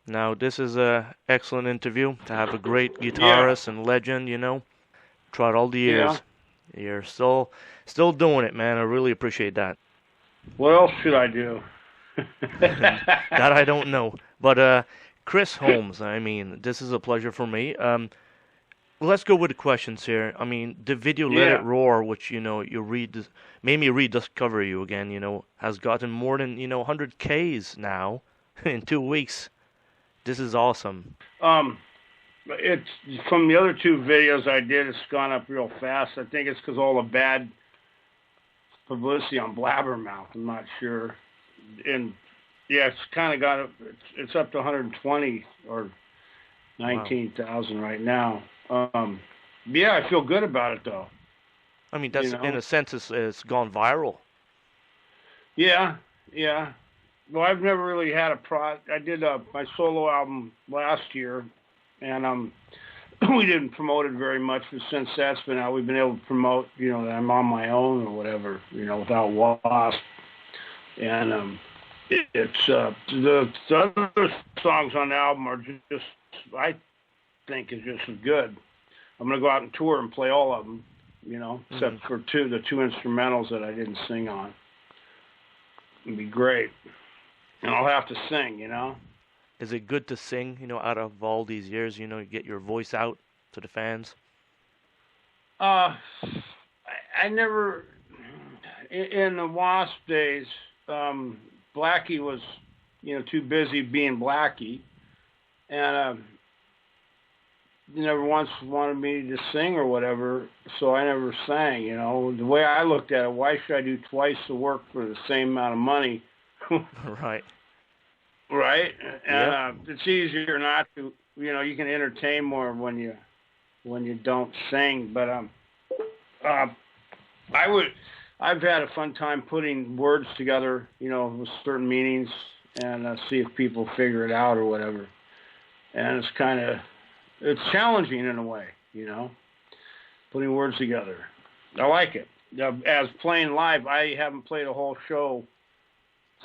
Now, this is a excellent interview to have a great Yeah, guitarist and legend, throughout all the yeah. years. You're still doing it, man. I really appreciate that. What else should I do? That I don't know. But Chris Holmes, I mean, this is a pleasure for me. Let's go with the questions here. I mean, the video "Let It Yeah. Roar," which made me rediscover you again. Has gotten more than 100 Ks now in 2 weeks. This is awesome. Um, it's from the other two videos I did. It's gone up real fast. I think it's because all the bad publicity on Blabbermouth. I'm not sure. And yeah, it's kind of got it's up to 120 or Wow. 19,000 right now. Yeah, I feel good about it though. I mean, You that's in know. a sense it's gone viral. Yeah, yeah. Well, I've never really had a I did my solo album last year, and we didn't promote it very much. But since that's been out, we've been able to promote, that I'm on my own or whatever, without W.A.S.P. And the other songs on the album are just I think is just as good. I'm gonna go out and tour and play all of them, Hmm. except for the two instrumentals that I didn't sing on. It'd be great, and I'll have to sing. Is it good to sing? Out of all these years, you get your voice out to the fans. Uh, I never in the Wasp days. Um, Blackie was, too busy being Blackie, and he never once wanted me to sing or whatever. So I never sang. The way I looked at it, why should I do twice the work for the same amount of money? Right. Right? And Yep. it's easier not to. You can entertain more when you don't sing. But uh, I would. I've had a fun time putting words together, with certain meanings, and see if people figure it out or whatever. And it's challenging in a way, putting words together. I like it. As playing live, I haven't played a whole show,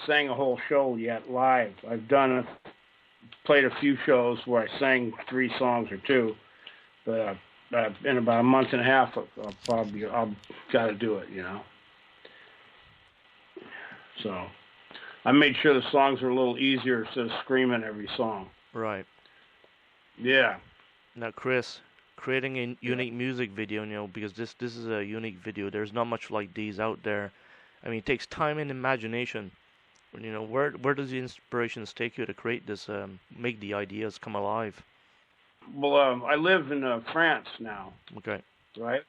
sang a whole show yet live. Played a few shows where I sang three songs or two, but in about a month and a half, I'll got to do it. So I made sure the songs are a little easier instead of screaming every song. Right. Yeah, Now, Chris, creating a yeah. unique music video, because this is a unique video. There's not much like these out there. I mean, it takes time and imagination. Where does the inspirations take you to create this, make the ideas come alive? Well, I live in France now, Okay. right?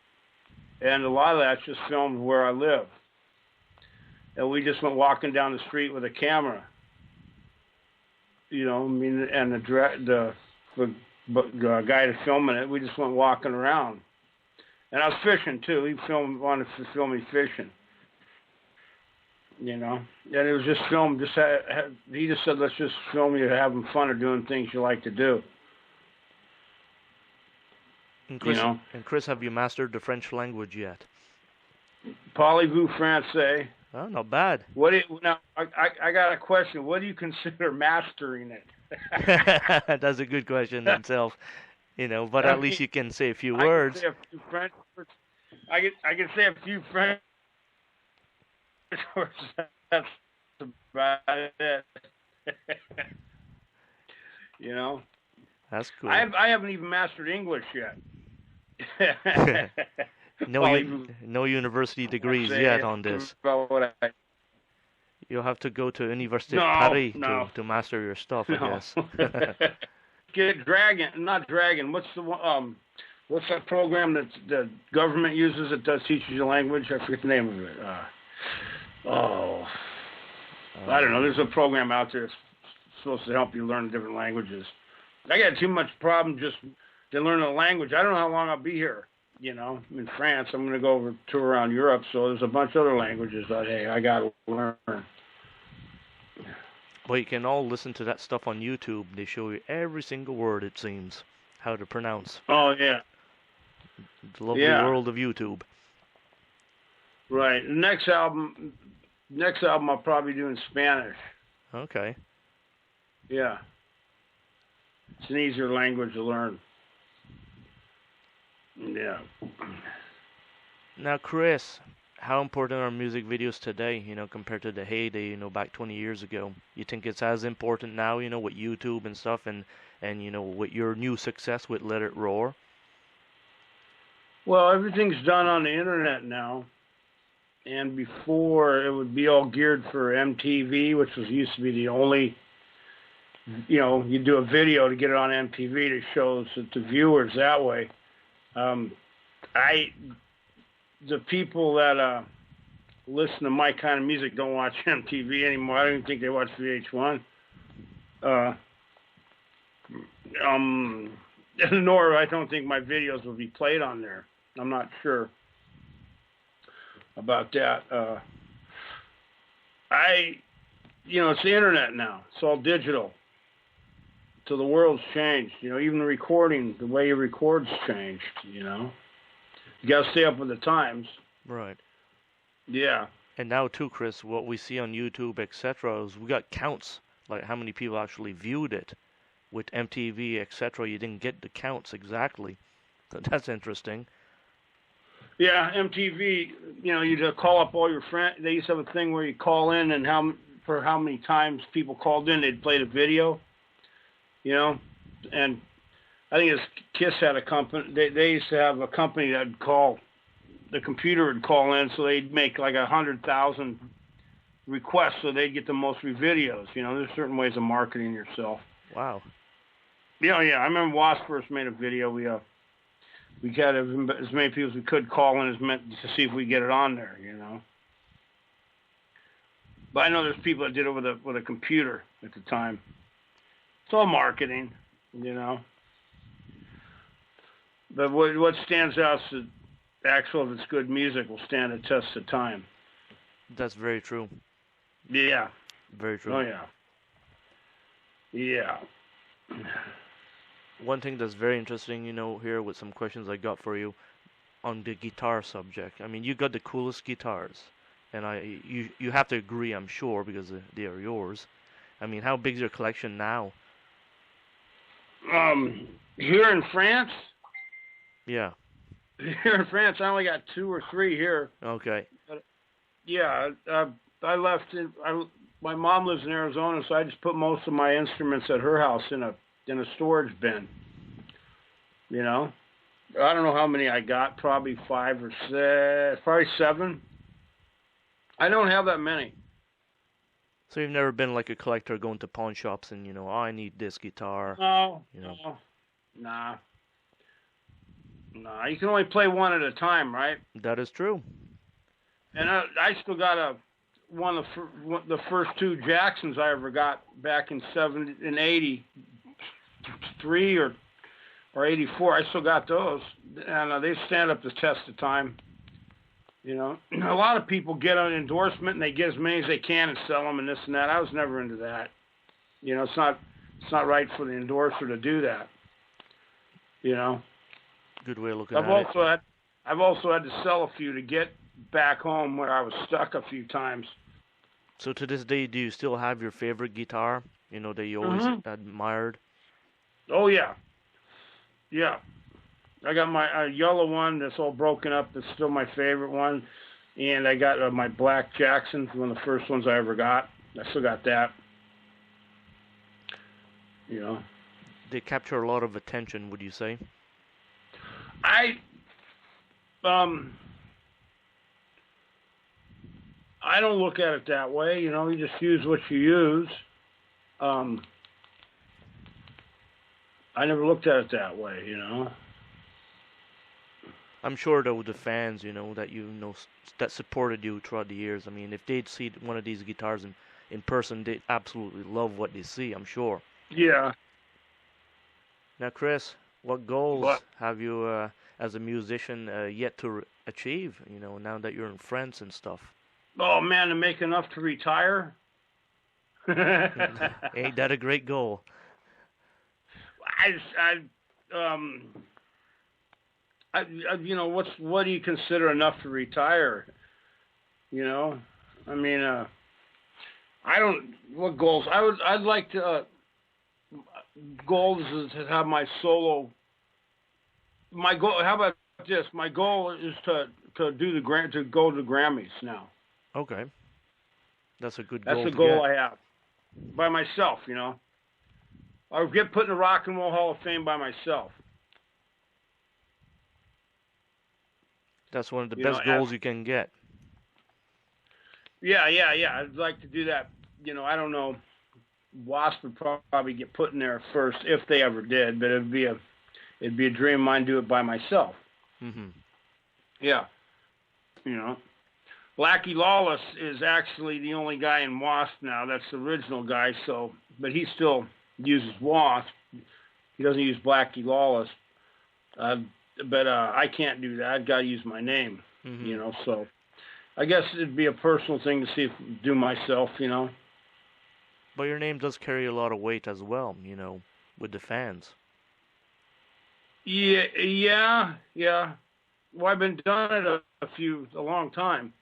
And a lot of that's just filmed where I live. And we just went walking down the street with a camera, I mean, and the guy that's filming it, we just went walking around. And I was fishing too. Wanted to film me fishing, And it was just film. He just said, let's just film you having fun or doing things you like to do, And you Chris, know. and Chris, have you mastered the French language yet? Parlez-vous français? Oh, not bad. What do you, now? I got a question. What do you consider mastering it? That's a good question themselves, but I at least mean, you can say a few I can words. say a few French words. I can say a few French words. That's about it. you know, That's I cool. have, I haven't even mastered English yet. No, Parlez-vous no university degrees yet français? on That's this. about what I. You'll have to go to Université of No, Paris no, to master your stuff, I no. guess. Get Dragon, not Dragon. What's the one? What's that program that the government uses that does teaches you language? I forget the name of it. Oh, I don't know. Um, There's a program out there that's supposed to help you learn different languages. I got too much problem just to learn a language. I don't know how long I'll be here. I'm in France. I'm going to go over tour around Europe, so there's a bunch of other languages that hey, I got to learn. but you can all listen to that stuff on YouTube. They show you every single word, it seems, how to pronounce. Oh yeah, The lovely yeah, world of YouTube. right. Next album I'll probably do in Spanish. Okay. Yeah, It's an easier language to learn. Yeah. Now, Chris, how important are music videos today, compared to the heyday, back 20 years ago? You think it's as important now, with YouTube and stuff and with your new success with Let It Roar? Well, everything's done on the internet now. And before, it would be all geared for MTV, which used to be the only, you do a video to get it on MTV to show the viewers that way. The people that listen to my kind of music don't watch MTV anymore. I don't even think they watch VH1. Nor I don't think my videos will be played on there. I'm not sure about that. It's the internet now. It's all digital. So the world's changed. Even the recording, the way you record's changed. You got to stay up with the times. Right. Yeah. And now too, Chris, what we see on YouTube, etc., is we got counts, like how many people actually viewed it. With MTV, etc., you didn't get the counts exactly. So that's interesting. Yeah, MTV, you just call up all your friends. They used to have a thing where you call in and for how many times people called in, they'd play the video. And I think Kiss had a company. They used to have a company that'd call, the computer would call in, so they'd make like 100,000 requests, so they'd get the most videos. There's certain ways of marketing yourself. Wow. Yeah. I remember W.A.S.P first made a video. We had as many people as we could call in to see if we get it on there. But I know there's people that did it with a computer at the time. It's all marketing, But what stands out is if it's good music, will stand the test of time. That's very true. Yeah. Very true. Oh, yeah. Yeah. One thing that's very interesting, here with some questions I got for you on the guitar subject. I mean, you got the coolest guitars, and you have to agree, I'm sure, because they are yours. I mean, how big is your collection now? Here in France? Yeah. Here in France, I only got 2 or 3 here. Okay. Yeah, I left. My mom lives in Arizona, so I just put most of my instruments at her house in a storage bin. I don't know how many I got. Probably 5 or 6, probably 7. I don't have that many. So you've never been like a collector going to pawn shops and I need this guitar. No. Nah. You can only play one at a time, right? That is true. And I still got one of the first 2 Jacksons I ever got back in 83 or 84. I still got those, and they stand up the test of time. A lot of people get an endorsement and they get as many as they can and sell them and this and that. I was never into that. It's not right for the endorser to do that. Good way of looking at it. I've also had to sell a few to get back home where I was stuck a few times. So to this day, do you still have your favorite guitar? That you always admired? Oh yeah. Yeah. I got my yellow one that's all broken up. That's still my favorite one. And I got my black Jackson, one of the first ones I ever got. I still got that. They capture a lot of attention, would you say? I don't look at it that way. You just use what you use. I never looked at it that way, I'm sure though the fans, that that supported you throughout the years. I mean, if they'd see one of these guitars in person, they'd absolutely love what they see, I'm sure. Yeah. Now, Chris, what goals have you as a musician yet to achieve? Now that you're in France and stuff. Oh man, to make enough to retire. Ain't that a great goal? What do you consider enough to retire? What goals? I'd like to, goal is to have my solo. My goal. How about this? My goal is to do to go to the Grammys now. Okay, that's a good That's goal the to goal get. I have by myself. I'll get put in the Rock and Roll Hall of Fame by myself. That's one of the best goals you can get. Yeah. I'd like to do that. I don't know. W.A.S.P would probably get put in there first if they ever did, but it'd be a dream of mine to do it by myself. Mm-hmm. Yeah. Blackie Lawless is actually the only guy in W.A.S.P now. That's the original guy. But he still uses W.A.S.P. He doesn't use Blackie Lawless. But I can't do that. I've got to use my name. Mm-hmm. So I guess it'd be a personal thing to see if do myself. But your name does carry a lot of weight as well, with the fans. Yeah. Well, I've been doing it a long time.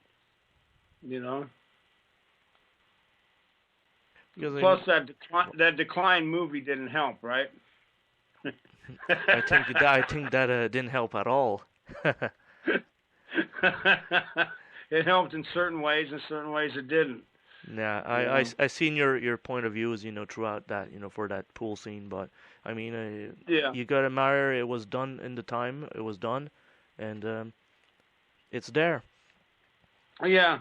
Plus, that Decline movie didn't help, right? I think that didn't help at all. It helped in certain ways, in certain ways it didn't. Yeah, I seen your point of views, throughout that, for that pool scene. But I mean, yeah, you gotta admire it was done in the time it was done, and it's there. Yeah,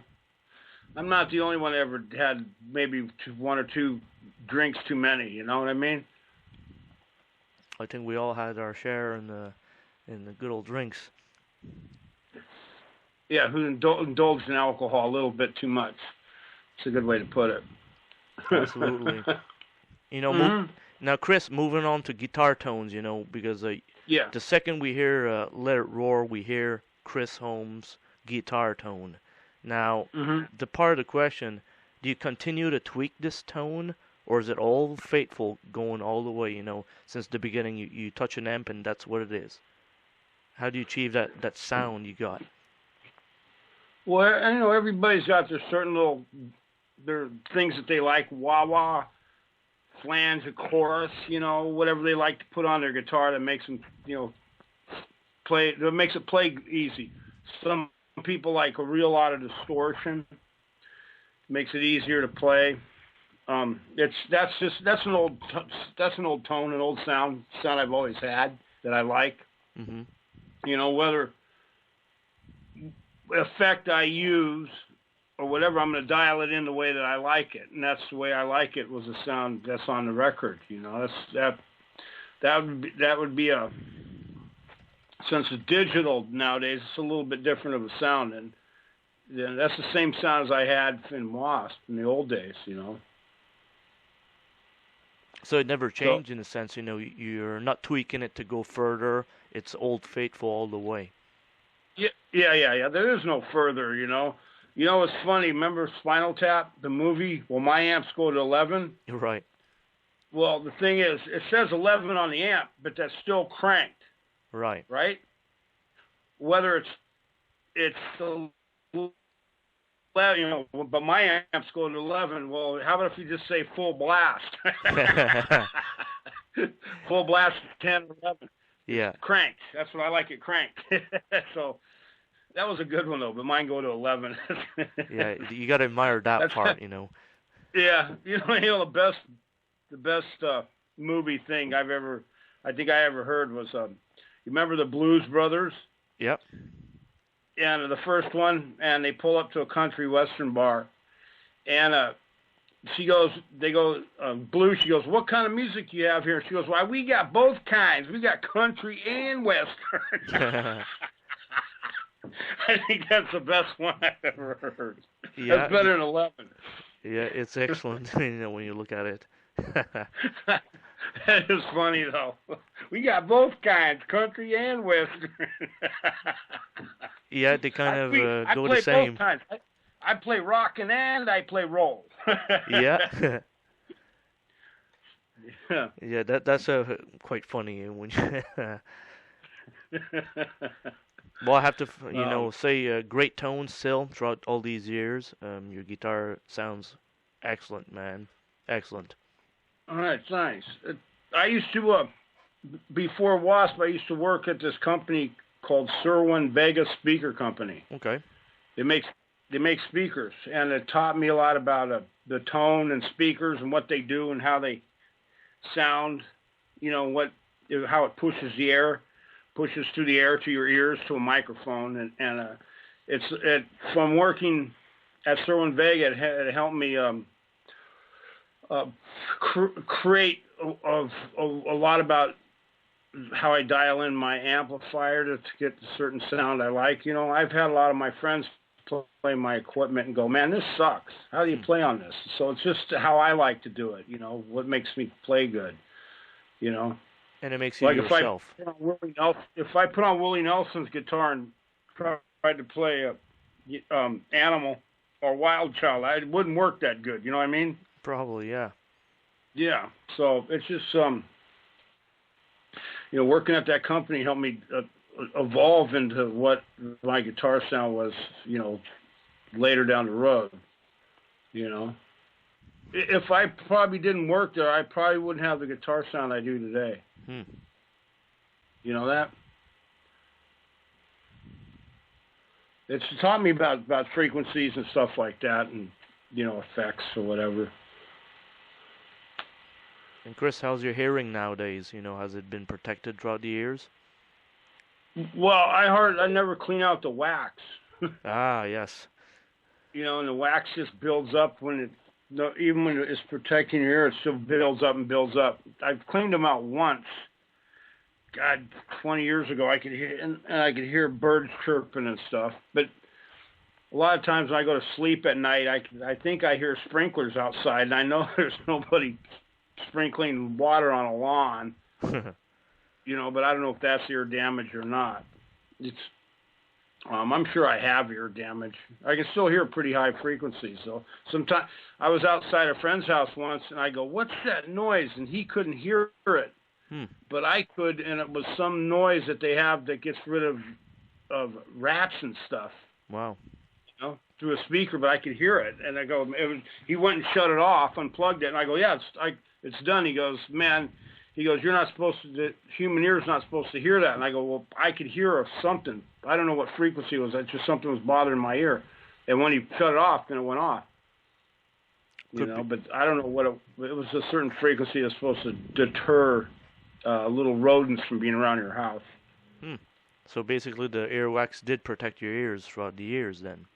I'm not the only one that ever had maybe one or two drinks too many. You know what I mean? I think we all had our share in the good old drinks. Yeah, who indulged in alcohol a little bit too much. It's a good way to put it. Absolutely. Now, Chris, moving on to guitar tones, because yeah, the second we hear Let It Roar, we hear Chris Holmes' guitar tone. Now, the part of the question, do you continue to tweak this tone, or is it all faithful going all the way, since the beginning you touch an amp and that's what it is? How do you achieve that sound you got? Well, everybody's got their things that they like, wah-wah, flange, a chorus, whatever they like to put on their guitar that makes them, that makes it play easy. Some people like a real lot of distortion, makes it easier to play. That's an old tone, an old sound I've always had that I like. Mm-hmm. Whether effect I use or whatever, I'm going to dial it in the way that I like it, and that's the way I like it was the sound that's on the record. That would be a, since it's digital nowadays, it's a little bit different of a sound, and that's the same sound as I had in W.A.S.P in the old days. So it never changed in a sense, you're not tweaking it to go further. It's old faithful all the way. Yeah. There is no further, It's funny. Remember Spinal Tap, the movie? Well, my amps go to 11. You're right. Well, the thing is, it says 11 on the amp, but that's still cranked. Right. Right? Whether it's but my amps go to 11. Well, how about if you just say full blast? Full blast 10 or 11. Yeah. Cranked. That's what I like it cranked. So that was a good one though, but mine go to 11. Yeah, you got to admire that part, Yeah, the best movie thing I think I ever heard was you remember the Blues Brothers? Yep. And the first one, and they pull up to a country western bar, and they go, Blue, she goes, what kind of music you have here? She goes, why, we got both kinds. We got country and western. I think that's the best one I've ever heard. Yeah, that's better than 11. Yeah, it's excellent, when you look at it. That is funny, though. We got both kinds, country and western. Yeah, they kind of go the same. I play both kinds. I play rock and I play roll. Yeah. Yeah, that's quite funny when you. Well, I have to, say great tones still throughout all these years. Your guitar sounds excellent, man. Excellent. All right, thanks. I used to before W.A.S.P. I used to work at this company called Sherwin Vega Speaker Company. Okay. They make speakers, and it taught me a lot about the tone and speakers and what they do and how they sound. You know how it pushes through the air to your ears to a microphone, and from working at Sherwin Vega, it helped me create a lot about how I dial in my amplifier to get the certain sound I like. You know, I've had a lot of my friends play my equipment and go, man, this sucks. How do you play on this? So it's just how I like to do it. You know, what makes me play good. You know, and it makes you like yourself. If I put on Willie Nelson's guitar and tried to play Animal or Wild Child, it wouldn't work that good. You know what I mean? Probably, yeah. Yeah. So it's just you know, working at that company helped me evolve into what my guitar sound was, you know, later down the road. You know, if I probably didn't work there, I probably wouldn't have the guitar sound I do today. You know that? It's taught me about frequencies and stuff like that, and, you know, effects or whatever. And Chris, how's your hearing nowadays? You know, has it been protected throughout the years? Well, I never clean out the wax. Ah, yes. You know, and the wax just builds up even when it's protecting your ear, it still builds up and builds up. I've cleaned them out once. God, 20 years ago, I could hear and I could hear birds chirping and stuff. But a lot of times when I go to sleep at night, I think I hear sprinklers outside, and I know there's nobody sprinkling water on a lawn. You know, but I don't know if that's ear damage or not. It's I'm sure I have ear damage. I can still hear pretty high frequencies, though. Sometimes I was outside a friend's house once, and I go, "What's that noise?" And he couldn't hear it, but I could, and it was some noise that they have that gets rid of rats and stuff. Wow. You know, through a speaker, but I could hear it, and I go, he went and shut it off, unplugged it, and I go, "Yeah, it's done." He goes, "Man." He goes, "You're not supposed to, the human ear is not supposed to hear that." And I go, "Well, I could hear something. I don't know what frequency it was. It's just something was bothering my ear." And when he shut it off, then it went off. You know, but I don't know what it was a certain frequency that's supposed to deter little rodents from being around your house. So basically the earwax did protect your ears throughout the years then?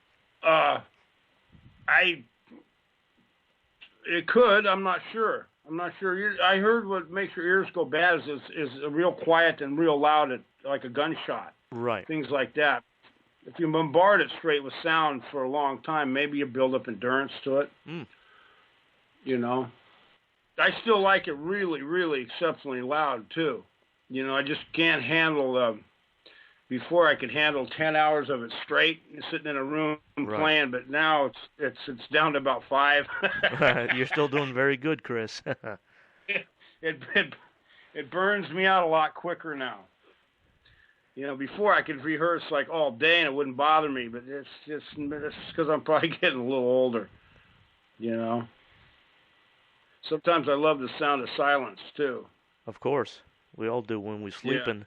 It could. I'm not sure. I heard what makes your ears go bad is real quiet and real loud, like a gunshot. Right. Things like that. If you bombard it straight with sound for a long time, maybe you build up endurance to it. You know. I still like it really, really exceptionally loud, too. You know, I just can't handle... Before I could handle 10 hours of it straight, sitting in a room playing, but now it's down to about 5. You're still doing very good, Chris. It burns me out a lot quicker now. You know, before I could rehearse like all day and it wouldn't bother me, but it's because I'm probably getting a little older. You know. Sometimes I love the sound of silence too. Of course, we all do when we sleeping.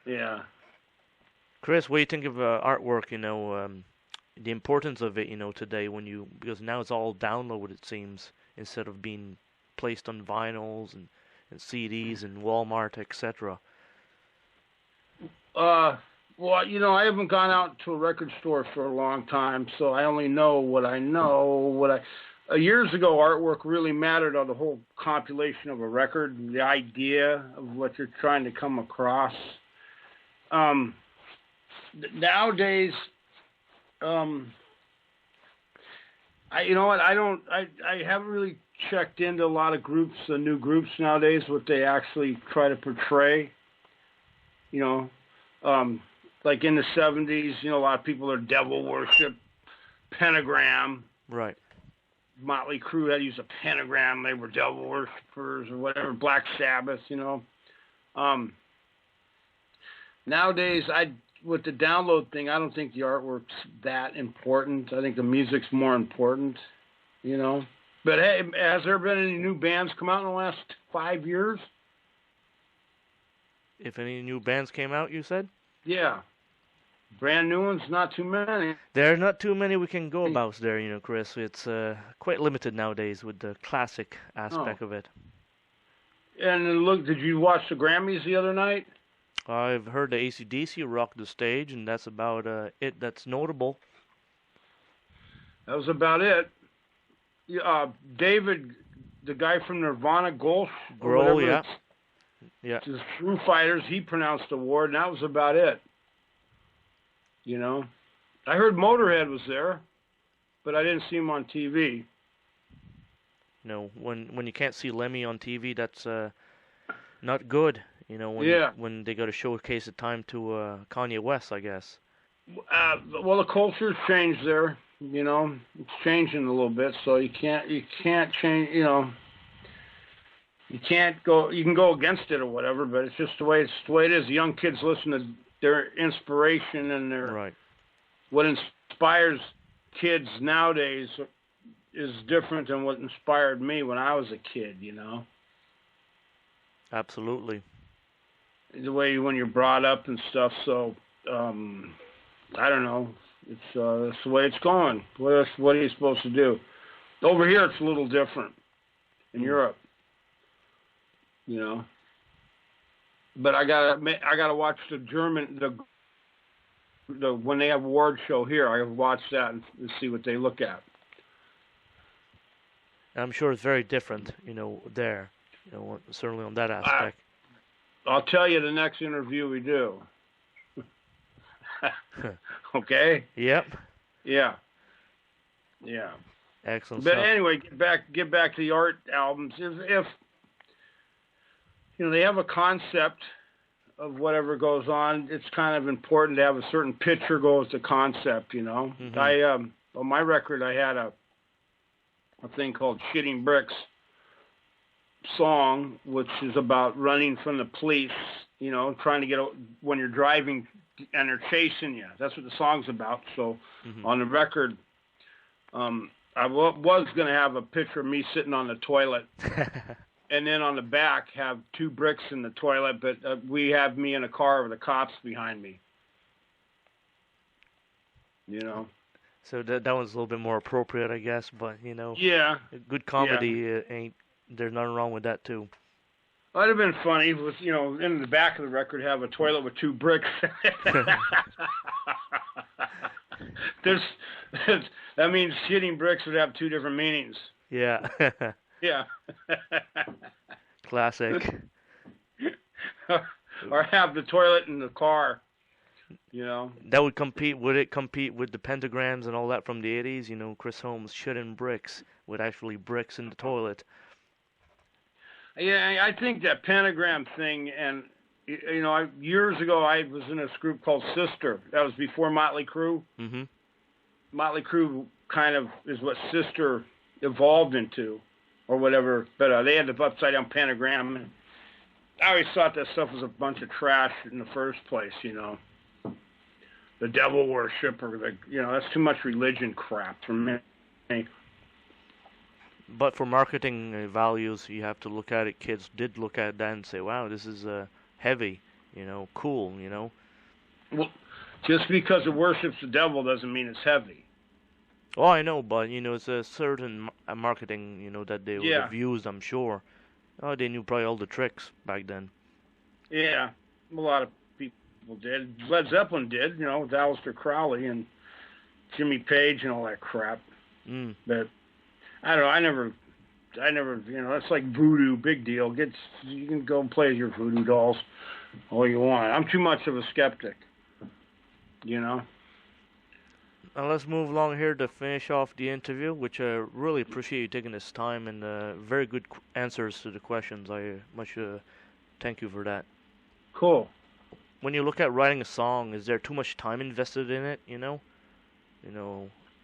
Yeah. Chris, what do you think of artwork? You know, the importance of it. You know, today because now it's all downloaded. It seems instead of being placed on vinyls and CDs and Walmart, etc. Well, you know, I haven't gone out to a record store for a long time, so I only know what I know. Years ago, artwork really mattered on the whole compilation of a record, the idea of what you're trying to come across. Nowadays, you know what? I haven't really checked into a lot of groups, the new groups nowadays, what they actually try to portray. You know, like in the 70s, you know, a lot of people are devil worship, pentagram. Right. Motley Crue had to use a pentagram. They were devil worshippers or whatever. Black Sabbath, you know. Nowadays, with the download thing, I don't think the artwork's that important. I think the music's more important, you know. But hey, has there been any new bands come out in the last 5 years? If any new bands came out, you said? Yeah. Brand new ones, not too many. There are not too many we can go about there, Chris. It's quite limited nowadays with the classic aspect of it. And look, did you watch the Grammys the other night? I've heard the AC/DC rock the stage, and that's about it. That's notable. That was about it. David, the guy from Nirvana, Grohl, yeah. The Foo Fighters, he pronounced the award, and that was about it. I heard Motorhead was there, but I didn't see him on TV. No, when you can't see Lemmy on TV, that's not good. When they got to showcase the time to Kanye West, I guess. Well, the culture's changed there. It's changing a little bit, so you can't change. You can't go. You can go against it or whatever, but it's just the way it is. The young kids listen to their inspiration and their what inspires kids nowadays is different than what inspired me when I was a kid. Absolutely. The way when you're brought up and stuff. So I don't know. It's that's the way it's going. What are you supposed to do? Over here, it's a little different in Europe. But I gotta watch the German the when they have award show here. I watch that and see what they look at. I'm sure it's very different, there, certainly on that aspect. I'll tell you the next interview we do. Okay. Yep. Yeah. Excellent. But stuff. anyway, get back to the art albums. If they have a concept of whatever goes on, it's kind of important to have a certain picture go with the concept. Mm-hmm. On my record, I had a thing called "Shitting Bricks" song, which is about running from the police. Trying to get when you're driving and they're chasing you. That's what the song's about. So on the record, I was going to have a picture of me sitting on the toilet, and then on the back have 2 bricks in the toilet, but we have me in a car with the cops behind me. So that one's a little bit more appropriate, I guess. But yeah, good comedy ain't. There's nothing wrong with that too. That'd have been funny with, in the back of the record have a toilet with 2 bricks. That means shitting bricks would have 2 different meanings. Yeah. Yeah. Classic. Or have the toilet in the car, That would compete. Would it compete with the pentagrams and all that from the 80s? Chris Holmes shitting bricks with actually bricks in the toilet. Yeah, I think that pentagram thing, and years ago I was in this group called Sister. That was before Motley Crue. Mm-hmm. Motley Crue kind of is what Sister evolved into, or whatever. But they had the upside down pentagram. And I always thought that stuff was a bunch of trash in the first place. The devil worship, or that's too much religion crap for me. But for marketing values, you have to look at it. Kids did look at that and say, wow, this is heavy, cool, Well, just because it worships the devil doesn't mean it's heavy. Oh, I know, but, it's a certain marketing, that they would have used, I'm sure. Oh, they knew probably all the tricks back then. Yeah, a lot of people did. Led Zeppelin did, with Aleister Crowley and Jimmy Page and all that crap. But I don't know. I never. It's like voodoo, big deal. You can go and play with your voodoo dolls all you want. I'm too much of a skeptic. Now let's move along here to finish off the interview, which I really appreciate you taking this time and very good answers to the questions. I much thank you for that. Cool. When you look at writing a song, is there too much time invested in it?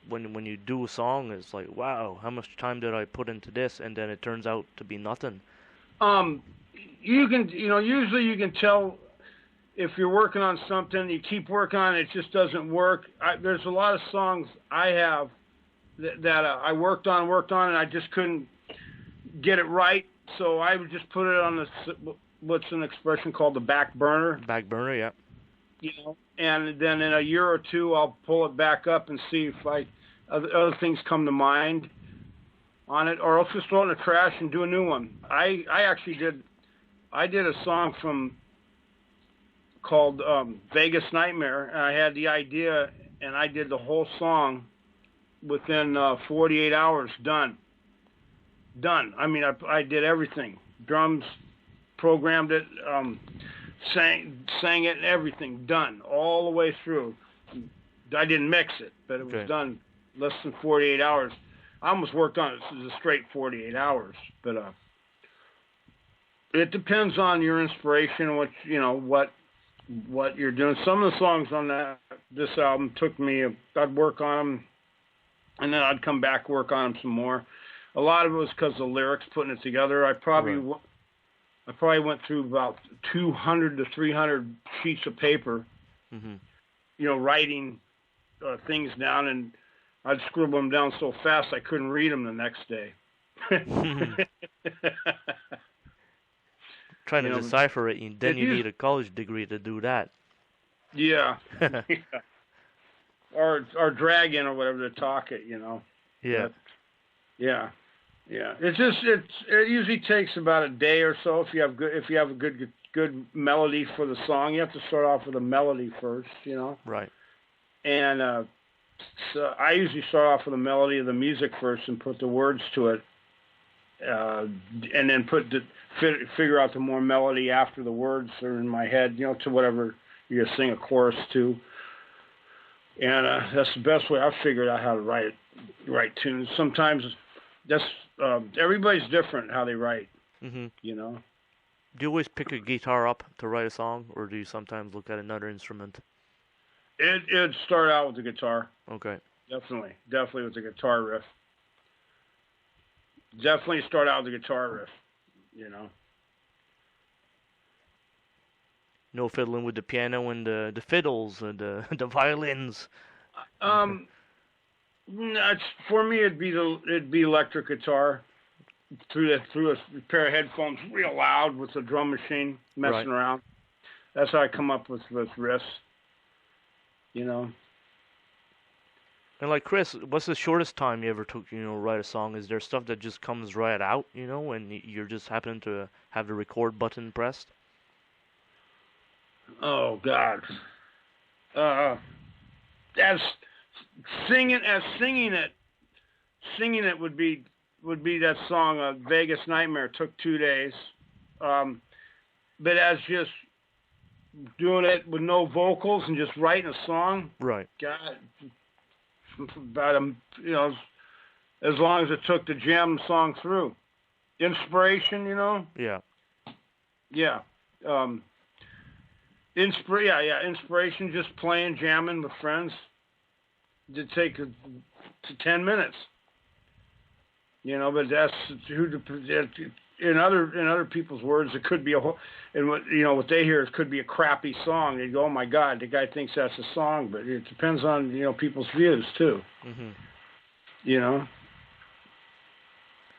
When you do a song, it's like, wow, how much time did I put into this? And then it turns out to be nothing. You can, usually you can tell if you're working on something, you keep working on it, it just doesn't work. There's a lot of songs I have that I worked on, and I just couldn't get it right. So I would just put it on what's an expression called the back burner. Back burner, yeah. You know, and then in a year or two, I'll pull it back up and see if other things come to mind on it, or I'll just throw it in the trash and do a new one. I actually did a song called Vegas Nightmare, and I had the idea, and I did the whole song within 48 hours. Done. I mean, I did everything. Drums, programmed it, sang it, and everything. Done all the way through. I didn't mix it, but it was done less than 48 hours. I almost worked on it. This is a straight 48 hours, but it depends on your inspiration, what you're doing. Some of the songs on this album took me. I'd work on them, and then I'd come back, work on them some more. A lot of it was because of the lyrics, putting it together. I probably went through about 200 to 300 sheets of paper, writing things down, and I'd scribble them down so fast I couldn't read them the next day. Trying to decipher it, and then you need a college degree to do that. Yeah. Or drag in or whatever to talk it, Yeah. But, yeah. It usually takes about a day or so if you have a good melody for the song. You have to start off with a melody first, Right. And so I usually start off with a melody of the music first and put the words to it, and then figure out the more melody after the words are in my head, to whatever you're gonna sing a chorus to. And that's the best way I've figured out how to write tunes. Sometimes everybody's different how they write. Do you always pick a guitar up to write a song, or do you sometimes look at another instrument? It'd start out with the guitar. Okay. Definitely with the guitar riff. Definitely start out with the guitar riff. No fiddling with the piano and the fiddles and the violins. For me, it'd be electric guitar through a pair of headphones, real loud with the drum machine messing around. That's how I come up with riffs. And like Chris, what's the shortest time you ever took, write a song? Is there stuff that just comes right out, when you're just happening to have the record button pressed? Oh God. As singing it would be that song Vegas Nightmare. It took 2 days. But as just doing it with no vocals and just writing a song, right? God, about as long as it took to jam the song through. Inspiration, Yeah. Yeah. Inspiration, just playing, jamming with friends. It'd take 10 minutes. But that's in other people's words, it could be and what they hear, it could be a crappy song. They go, "Oh my God, the guy thinks that's a song," but it depends on people's views too.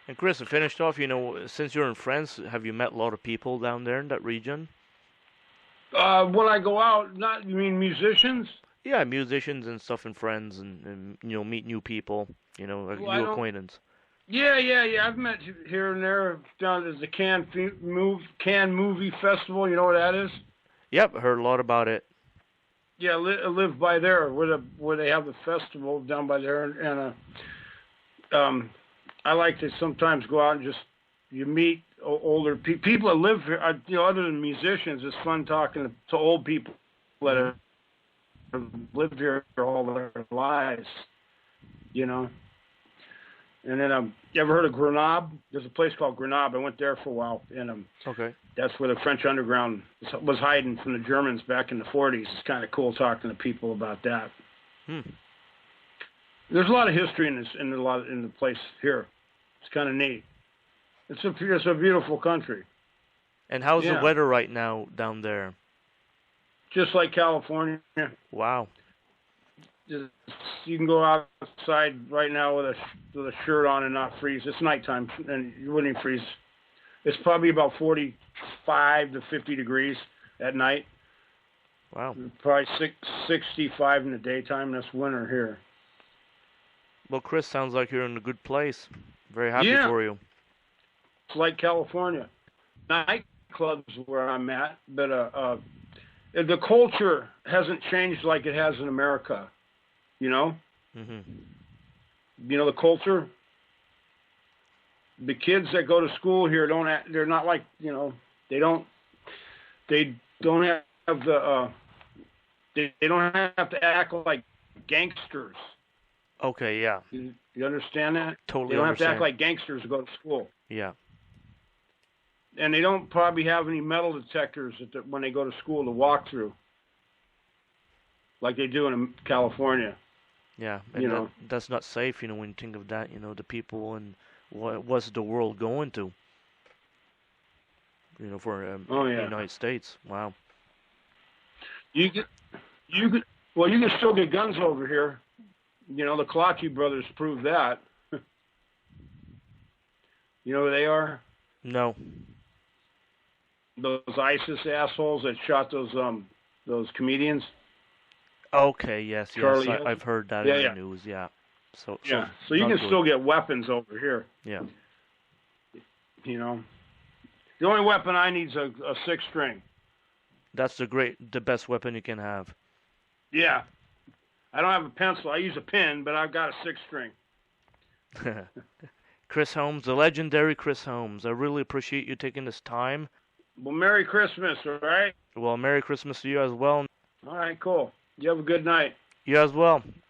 And Chris, to finish off, since you're in France, have you met a lot of people down there in that region? When I go out, you mean musicians? Yeah, musicians and stuff, and friends, and meet new people, new acquaintance. Yeah. I've met here and there down at the Cannes Movie Festival. You know what that is? Yep, heard a lot about it. Yeah, I live by there where they have the festival down by there, and I like to sometimes go out and you meet older people that live here. Other than musicians, it's fun talking to old people that have lived here all their lives. And then, you ever heard of Grenoble? There's a place called Grenoble. I went there for a while, and that's where the French underground was hiding from the Germans back in the 40s. It's kind of cool talking to people about that. There's a lot of history in the place here. It's kind of neat. It's a beautiful country. And how's the weather right now down there? Just like California. Wow. Just you can go outside right now with a shirt on and not freeze. It's nighttime and you wouldn't even freeze. It's probably about 45 to 50 degrees at night. Wow. Probably 65 in the daytime. That's winter here. Well, Chris, sounds like you're in a good place. Very happy Yeah. for you. It's like California. Nightclubs where I'm at, but the culture hasn't changed like it has in America. You know? Mhm. You know the culture? The kids that go to school here they're not like, you know, they don't have the they don't have to act like gangsters. Okay, yeah. You understand that? Totally They don't have to understand. act like gangsters to go to school. Yeah. And they don't probably have any metal detectors when they go to school to walk through, like they do in California. Yeah. And You know. that's not safe, you know, when you think of that, you know, the people and what's the world going to? You know, for Oh the yeah. United States. Wow. You can still get guns over here. You know, the Kalachi brothers proved that. You know who they are? No. Those ISIS assholes that shot those comedians. Okay, yes, Charlie yes. Hill? I've heard that Yeah, in yeah. the news, yeah. So So you not can good. still get weapons over here. Yeah. You know, the only weapon I need is a 6-string. That's the best weapon you can have. Yeah, I don't have a pencil. I use a pen, but I've got a 6-string. Chris Holmes, the legendary Chris Holmes. I really appreciate you taking this time. Well, Merry Christmas, all right? Well, Merry Christmas to you as well. All right, cool. You have a good night. You as well.